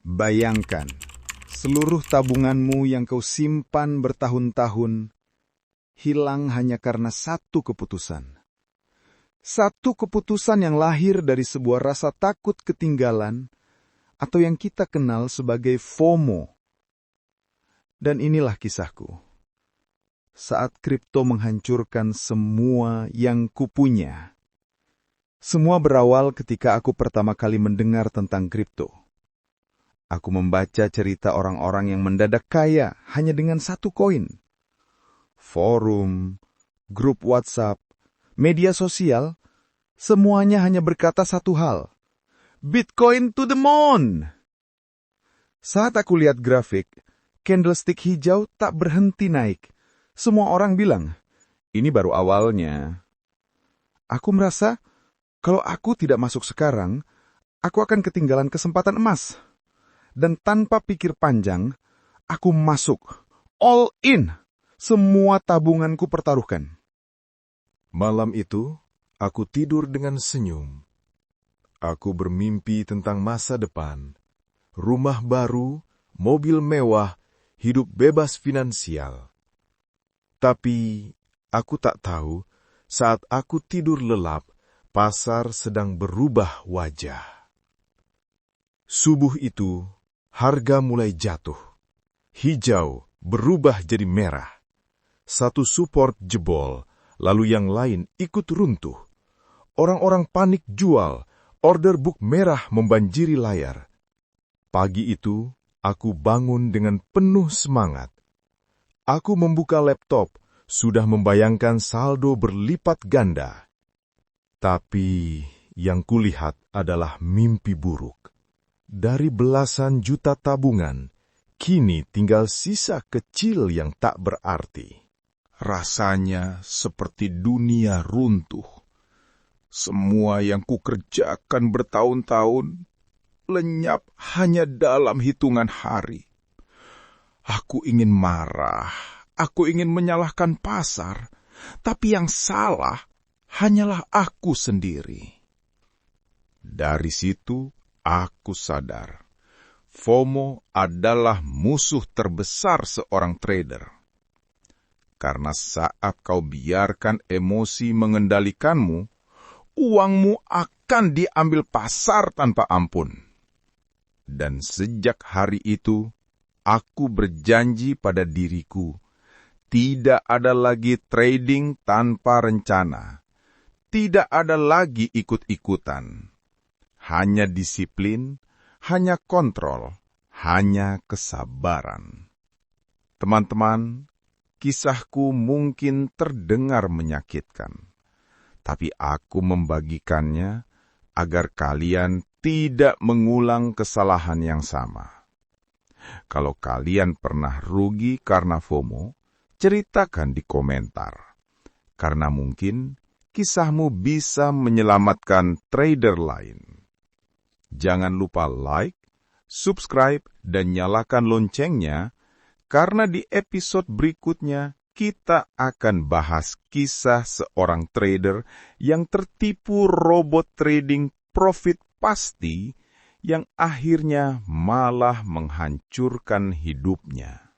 Bayangkan, seluruh tabunganmu yang kau simpan bertahun-tahun hilang hanya karena satu keputusan. Satu keputusan yang lahir dari sebuah rasa takut ketinggalan atau yang kita kenal sebagai FOMO. Dan inilah kisahku. Saat kripto menghancurkan semua yang kupunya. Semua berawal ketika aku pertama kali mendengar tentang kripto. Aku membaca cerita orang-orang yang mendadak kaya hanya dengan satu koin. Forum, grup WhatsApp, media sosial, semuanya hanya berkata satu hal. Bitcoin to the moon! Saat aku lihat grafik, candlestick hijau tak berhenti naik. Semua orang bilang, ini baru awalnya. Aku merasa, kalau aku tidak masuk sekarang, aku akan ketinggalan kesempatan emas. Dan tanpa pikir panjang, aku masuk. All in! Semua tabunganku pertaruhkan. Malam itu, aku tidur dengan senyum. Aku bermimpi tentang masa depan, rumah baru, mobil mewah, hidup bebas finansial. Tapi, aku tak tahu, saat aku tidur lelap, pasar sedang berubah wajah. Subuh itu, harga mulai jatuh. Hijau berubah jadi merah. Satu support jebol, lalu yang lain ikut runtuh. Orang-orang panik jual, order book merah membanjiri layar. Pagi itu, aku bangun dengan penuh semangat. Aku membuka laptop, sudah membayangkan saldo berlipat ganda. Tapi, yang kulihat adalah mimpi buruk. Dari belasan juta tabungan, kini tinggal sisa kecil yang tak berarti. Rasanya seperti dunia runtuh. Semua yang kukerjakan bertahun-tahun lenyap hanya dalam hitungan hari. Aku ingin marah, aku ingin menyalahkan pasar, tapi yang salah hanyalah aku sendiri. Dari situ aku sadar, FOMO adalah musuh terbesar seorang trader. Karena saat kau biarkan emosi mengendalikanmu, uangmu akan diambil pasar tanpa ampun. Dan sejak hari itu, aku berjanji pada diriku, tidak ada lagi trading tanpa rencana. Tidak ada lagi ikut-ikutan. Hanya disiplin, hanya kontrol, hanya kesabaran. Teman-teman, kisahku mungkin terdengar menyakitkan, tapi aku membagikannya agar kalian tidak mengulang kesalahan yang sama. Kalau kalian pernah rugi karena FOMO, ceritakan di komentar, karena mungkin kisahmu bisa menyelamatkan trader lain. Jangan lupa like, subscribe, dan nyalakan loncengnya, karena di episode berikutnya, kita akan bahas kisah seorang trader yang tertipu robot trading profit pasti yang akhirnya malah menghancurkan hidupnya.